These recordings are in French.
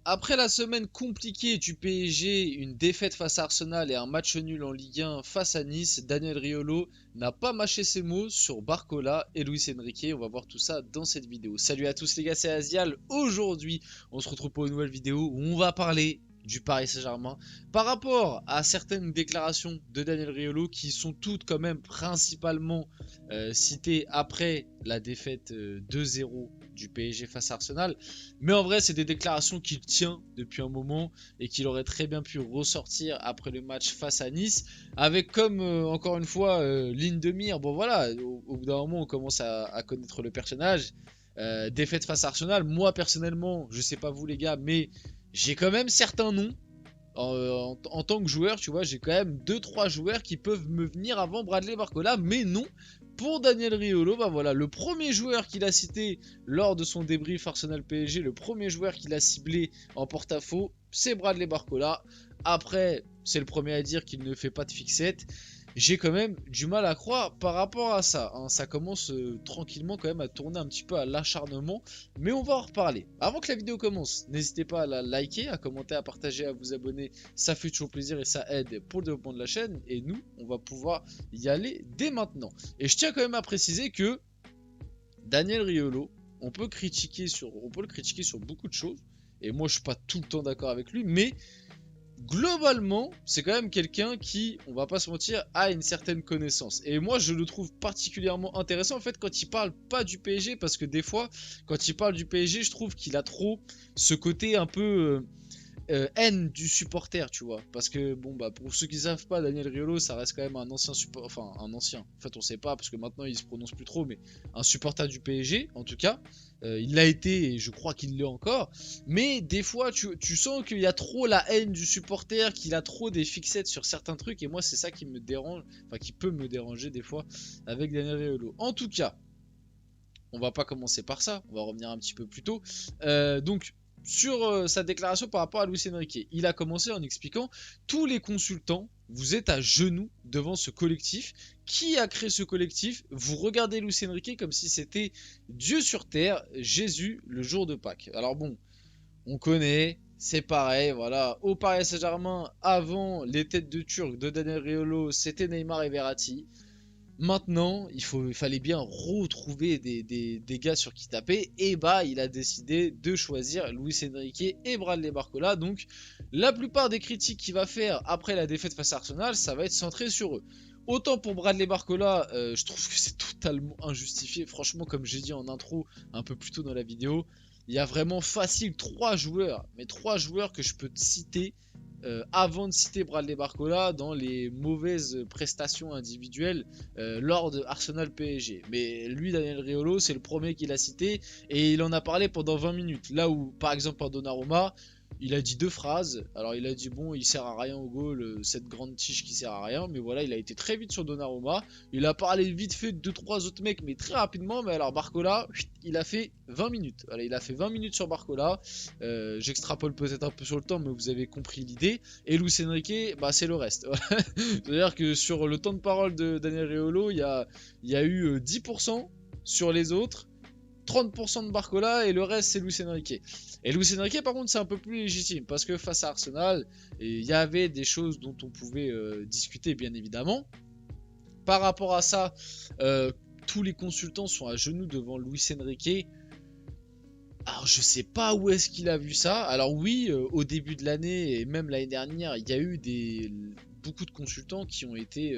Après la semaine compliquée du PSG, une défaite face à Arsenal et un match nul en Ligue 1 face à Nice, Daniel Riolo n'a pas mâché ses mots sur Barcola et Luis Enrique. On va voir tout ça dans cette vidéo. Salut à tous les gars, c'est Azial. Aujourd'hui, on se retrouve pour une nouvelle vidéo où on va parler du Paris Saint-Germain par rapport à certaines déclarations de Daniel Riolo qui sont toutes quand même principalement citées après la défaite 2-0 du PSG face à Arsenal. Mais en vrai, c'est des déclarations qu'il tient depuis un moment et qu'il aurait très bien pu ressortir après le match face à Nice, avec comme, encore une fois, ligne de mire. Bon voilà, au bout d'un moment, on commence à connaître le personnage. Défaite face à Arsenal, moi personnellement, je sais pas vous les gars, mais j'ai quand même certains noms en tant que joueur, tu vois, j'ai quand même deux trois joueurs qui peuvent me venir avant Bradley Barcola, mais non. Pour Daniel Riolo, bah voilà, le premier joueur qu'il a cité lors de son débrief Arsenal PSG, le premier joueur qu'il a ciblé en porte-à-faux, c'est Bradley Barcola. Après, c'est le premier à dire qu'il ne fait pas de fixette. J'ai quand même du mal à croire par rapport à ça, hein. Ça commence tranquillement quand même à tourner un petit peu à l'acharnement, mais on va en reparler. Avant que la vidéo commence, n'hésitez pas à la liker, à commenter, à partager, à vous abonner, ça fait toujours plaisir et ça aide pour le développement de la chaîne. Et nous, on va pouvoir y aller dès maintenant. Et je tiens quand même à préciser que Daniel Riolo, on peut le critiquer sur beaucoup de choses, et moi je suis pas tout le temps d'accord avec lui, mais globalement, c'est quand même quelqu'un qui, on va pas se mentir, a une certaine connaissance. Et moi, je le trouve particulièrement intéressant en fait quand il parle pas du PSG, parce que des fois, quand il parle du PSG, je trouve qu'il a trop ce côté un peu haine du supporter, tu vois. Parce que, bon, bah, pour ceux qui savent pas, Daniel Riolo, ça reste quand même un ancien supporter. Enfin, un ancien. En fait, on sait pas, parce que maintenant, il se prononce plus trop, mais un supporter du PSG, en tout cas. Il l'a été, et je crois qu'il l'est encore. Mais des fois, tu sens qu'il y a trop la haine du supporter, qu'il a trop des fixettes sur certains trucs, et moi, c'est ça qui me dérange, enfin, qui peut me déranger des fois avec Daniel Riolo. En tout cas, on va pas commencer par ça, on va revenir un petit peu plus tôt. Donc, sur sa déclaration par rapport à Luis Enrique, il a commencé en expliquant: tous les consultants, vous êtes à genoux devant ce collectif. Qui a créé ce collectif? Vous regardez Luis Enrique comme si c'était Dieu sur terre, Jésus le jour de Pâques. Alors bon, on connaît, c'est pareil, voilà. Au Paris Saint-Germain, avant les têtes de Turc de Daniel Riolo, c'était Neymar et Verratti. Maintenant, il fallait bien retrouver des gars sur qui taper. Et bah, il a décidé de choisir Luis Enrique et Bradley Barcola. Donc, la plupart des critiques qu'il va faire après la défaite face à Arsenal, ça va être centré sur eux. Autant pour Bradley Barcola, je trouve que c'est totalement injustifié. Franchement, comme j'ai dit en intro un peu plus tôt dans la vidéo, il y a vraiment facile 3 joueurs, mais 3 joueurs que je peux te citer avant de citer Bradley Barcola dans les mauvaises prestations individuelles lors de Arsenal PSG. Mais lui, Daniel Riolo, c'est le premier qu'il a cité et il en a parlé pendant 20 minutes. Là où, par exemple, pour Donnarumma, il a dit 2 phrases. Alors, il a dit bon, il sert à rien au goal, cette grande tige qui sert à rien. Mais voilà, il a été très vite sur Donnarumma. Il a parlé vite fait de 2-3 autres mecs, mais très rapidement. Mais alors, Barcola, il a fait 20 minutes. Voilà, il a fait 20 minutes sur Barcola. J'extrapole peut-être un peu sur le temps, mais vous avez compris l'idée. Et Luis Enrique, bah, c'est le reste. C'est-à-dire que sur le temps de parole de Daniel Riolo, il y a eu 10% sur les autres, 30% de Barcola et le reste c'est Luis Enrique. Et Luis Enrique par contre c'est un peu plus légitime parce que face à Arsenal, il y avait des choses dont on pouvait discuter bien évidemment. Par rapport à ça, tous les consultants sont à genoux devant Luis Enrique. Alors je sais pas où est-ce qu'il a vu ça. Alors oui, au début de l'année et même l'année dernière, il y a eu beaucoup de consultants qui ont été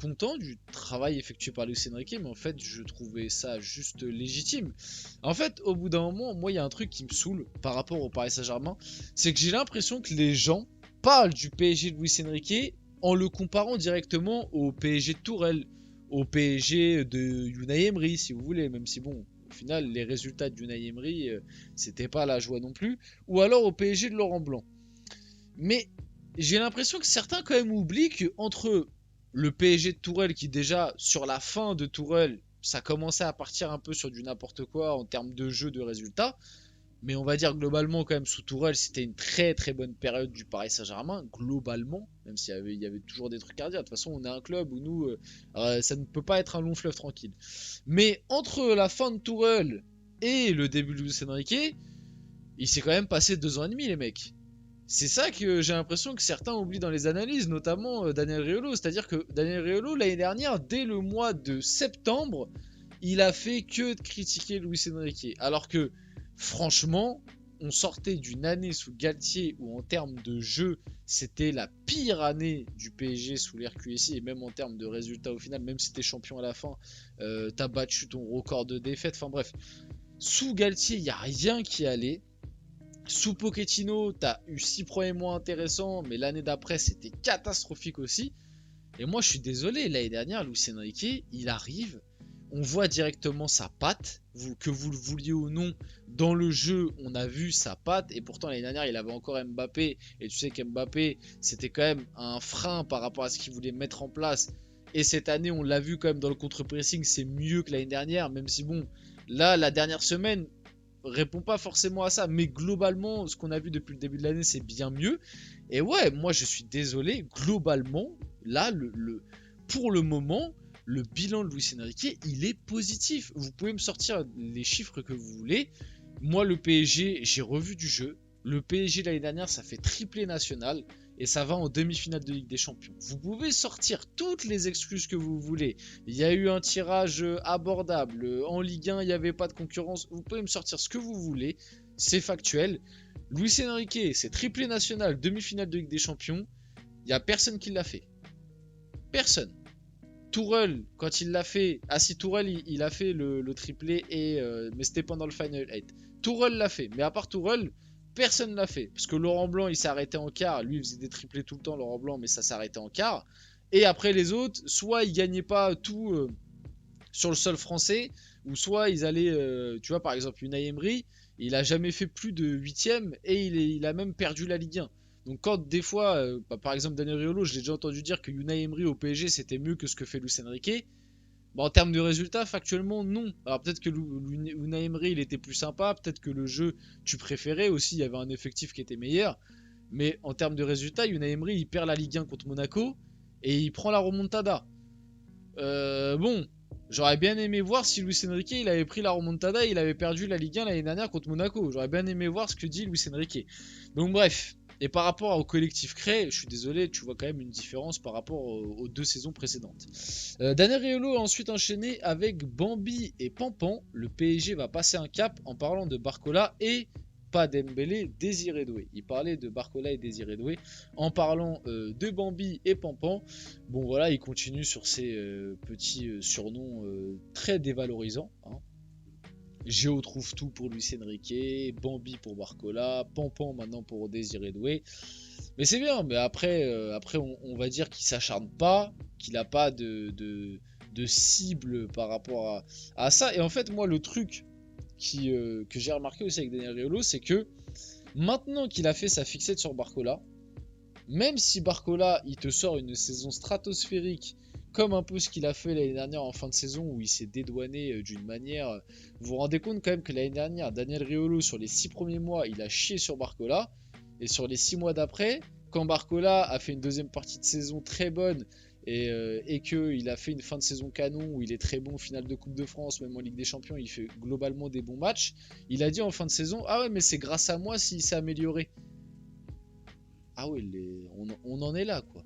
contents du travail effectué par Luis Enrique, mais en fait je trouvais ça juste légitime. En fait, au bout d'un moment, moi il y a un truc qui me saoule par rapport au Paris Saint-Germain, c'est que j'ai l'impression que les gens parlent du PSG de Luis Enrique en le comparant directement au PSG de Tourelle, au PSG de Unai Emery si vous voulez, même si bon, au final les résultats de Unai Emery c'était pas la joie non plus, ou alors au PSG de Laurent Blanc. Mais j'ai l'impression que certains quand même oublient que entre le PSG de Tourelle qui déjà sur la fin de Tourelle ça commençait à partir un peu sur du n'importe quoi en termes de jeu, de résultats, mais on va dire globalement quand même sous Tourelle c'était une très très bonne période du Paris Saint-Germain globalement, même s'il y avait toujours des trucs à dire. De toute façon on est un club où nous ça ne peut pas être un long fleuve tranquille. Mais entre la fin de Tourelle et le début de Luis Enrique, Il s'est quand même passé 2 ans et demi, les mecs. C'est ça que j'ai l'impression que certains oublient dans les analyses, notamment Daniel Riolo. C'est-à-dire que Daniel Riolo, l'année dernière, dès le mois de septembre, il a fait que de critiquer Luis Enrique. Alors que, franchement, on sortait d'une année sous Galtier où en termes de jeu, c'était la pire année du PSG sous l'ère QSI, et même en termes de résultats au final, même si t'es champion à la fin, t'as battu ton record de défaites. Enfin bref, sous Galtier, il n'y a rien qui allait. Sous Pochettino, t'as eu 6 premiers mois intéressants, mais l'année d'après, c'était catastrophique aussi. Et moi, je suis désolé, l'année dernière, Luis Enrique, il arrive, on voit directement sa patte, que vous le vouliez ou non, dans le jeu, on a vu sa patte, et pourtant l'année dernière, il avait encore Mbappé, et tu sais qu'Mbappé, c'était quand même un frein par rapport à ce qu'il voulait mettre en place. Et cette année, on l'a vu quand même dans le contre-pressing, c'est mieux que l'année dernière, même si bon, là, la dernière semaine répond pas forcément à ça, mais globalement, ce qu'on a vu depuis le début de l'année, c'est bien mieux. Et ouais, moi je suis désolé, globalement, là, pour le moment, le bilan de Luis Enrique, il est positif. Vous pouvez me sortir les chiffres que vous voulez. Moi, le PSG, j'ai revu du jeu. Le PSG l'année dernière, ça fait triplé national et ça va en demi-finale de Ligue des Champions. Vous pouvez sortir toutes les excuses que vous voulez. Il y a eu un tirage abordable. En Ligue 1, il n'y avait pas de concurrence. Vous pouvez me sortir ce que vous voulez. C'est factuel. Luis Enrique, c'est triplé national, demi-finale de Ligue des Champions. Il n'y a personne qui l'a fait. Personne. Tourelle, quand il l'a fait, ah si Tourelle il a fait le triplé mais c'était pendant le Final 8. Tourelle l'a fait, mais à part Tourelle, personne l'a fait. Parce que Laurent Blanc il s'est arrêté en quart, lui il faisait des triplés tout le temps, Laurent Blanc, mais ça s'arrêtait en quart. Et après les autres, soit ils gagnaient pas tout sur le sol français, ou soit ils allaient, tu vois par exemple Unai Emery, il a jamais fait plus de 8ème et il a même perdu la Ligue 1. Donc quand des fois, par exemple Daniel Riolo, je l'ai déjà entendu dire que Unai Emery au PSG c'était mieux que ce que fait Luis Enrique. Bah, en termes de résultats, factuellement non. Alors peut-être que Unai Emery il était plus sympa, peut-être que le jeu tu préférais aussi, il y avait un effectif qui était meilleur. Mais en termes de résultats, Unai Emery il perd la Ligue 1 contre Monaco et il prend la remontada. Bon, j'aurais bien aimé voir si Luis Enrique il avait pris la remontada et il avait perdu la Ligue 1 l'année dernière contre Monaco. J'aurais bien aimé voir ce que dit Luis Enrique. Donc bref, et par rapport au collectif créé, je suis désolé, tu vois quand même une différence par rapport aux 2 saisons précédentes. Daniel Riolo a ensuite enchaîné avec Bambi et Pampan. Le PSG va passer un cap en parlant de Barcola et pas Dembélé, Désiré Doué. Il parlait de Barcola et Désiré Doué en parlant de Bambi et Pampan. Bon voilà, il continue sur ses petits surnoms très dévalorisants. Hein. Géo trouve tout pour Luis Enrique, Bambi pour Barcola, Pampan maintenant pour Désiré Doué. Mais c'est bien, mais après on va dire qu'il s'acharne pas, qu'il n'a pas de cible par rapport à ça. Et en fait, moi, le truc que j'ai remarqué aussi avec Daniel Riolo, c'est que maintenant qu'il a fait sa fixette sur Barcola, même si Barcola il te sort une saison stratosphérique comme un peu ce qu'il a fait l'année dernière en fin de saison où il s'est dédouané d'une manière. Vous vous rendez compte quand même que l'année dernière, Daniel Riolo sur les 6 premiers mois il a chié sur Barcola et sur les 6 mois d'après, quand Barcola a fait une deuxième partie de saison très bonne et qu'il a fait une fin de saison canon où il est très bon au final de Coupe de France, même en Ligue des Champions, il fait globalement des bons matchs. Il a dit en fin de saison, ah ouais mais c'est grâce à moi s'il s'est amélioré. Ah ouais, on en est là quoi.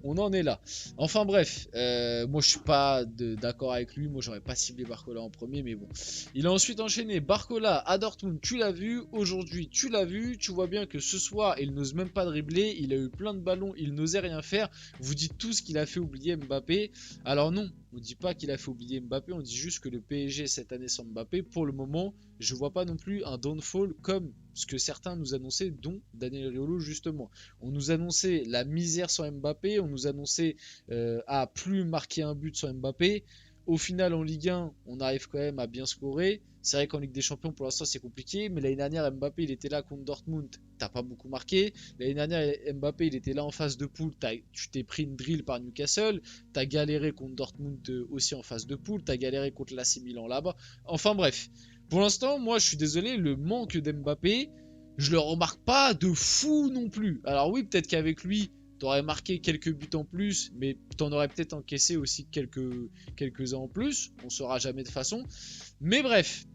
on en est là. Enfin bref, moi je suis pas d'accord avec lui. Moi j'aurais pas ciblé Barcola en premier, mais bon. Il a ensuite enchaîné Barcola à Dortmund. Tu l'as vu. Aujourd'hui, tu l'as vu. Tu vois bien que ce soir, il n'ose même pas dribbler. Il a eu plein de ballons. Il n'osait rien faire. Vous dites tous qu'il a fait oublier Mbappé. Alors non, on dit pas qu'il a fait oublier Mbappé. On dit juste que le PSG cette année sans Mbappé, pour le moment, je vois pas non plus un downfall comme ce que certains nous annonçaient, dont Daniel Riolo justement. On nous annonçait la misère sans Mbappé, on nous annonçait à plus marquer un but sans Mbappé. Au final, en Ligue 1, on arrive quand même à bien scorer. C'est vrai qu'en Ligue des Champions, pour l'instant, c'est compliqué. Mais l'année dernière, Mbappé, il était là contre Dortmund. T'as pas beaucoup marqué. L'année dernière, Mbappé, il était là en phase de poule. Tu t'es pris une drill par Newcastle. T'as galéré contre Dortmund aussi en phase de poule. T'as galéré contre l'AC Milan là-bas. Enfin bref. Pour l'instant, moi, je suis désolé. Le manque d'Mbappé, je le remarque pas de fou non plus. Alors oui, peut-être qu'avec lui, t'aurais marqué quelques buts en plus, mais t'en aurais peut-être encaissé aussi quelques-uns en plus. On saura jamais de façon. Mais bref,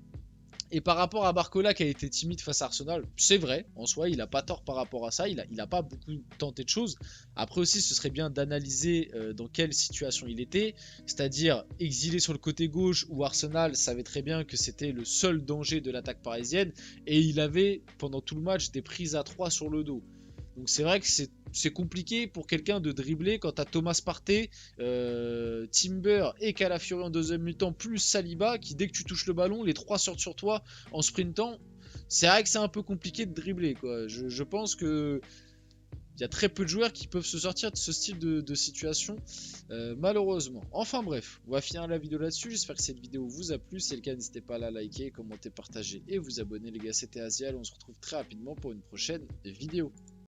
Et par rapport à Barcola qui a été timide face à Arsenal, c'est vrai, en soi, il a pas tort par rapport à ça, il a pas beaucoup tenté de choses. Après aussi, ce serait bien d'analyser dans quelle situation il était, c'est-à-dire exilé sur le côté gauche où Arsenal savait très bien que c'était le seul danger de l'attaque parisienne, et il avait pendant tout le match des prises à 3 sur le dos. Donc c'est vrai que c'est compliqué pour quelqu'un de dribbler quand t'as Thomas Partey, Timber et Calafiori en deuxième mi-temps, plus Saliba, qui dès que tu touches le ballon, les trois sortent sur toi en sprintant. C'est vrai que c'est un peu compliqué de dribbler, quoi. Je pense que il y a très peu de joueurs qui peuvent se sortir de ce style de situation, malheureusement. Enfin bref, on va finir la vidéo là-dessus. J'espère que cette vidéo vous a plu. Si c'est le cas, n'hésitez pas à la liker, commenter, partager et vous abonner. Les gars, c'était Asial. On se retrouve très rapidement pour une prochaine vidéo.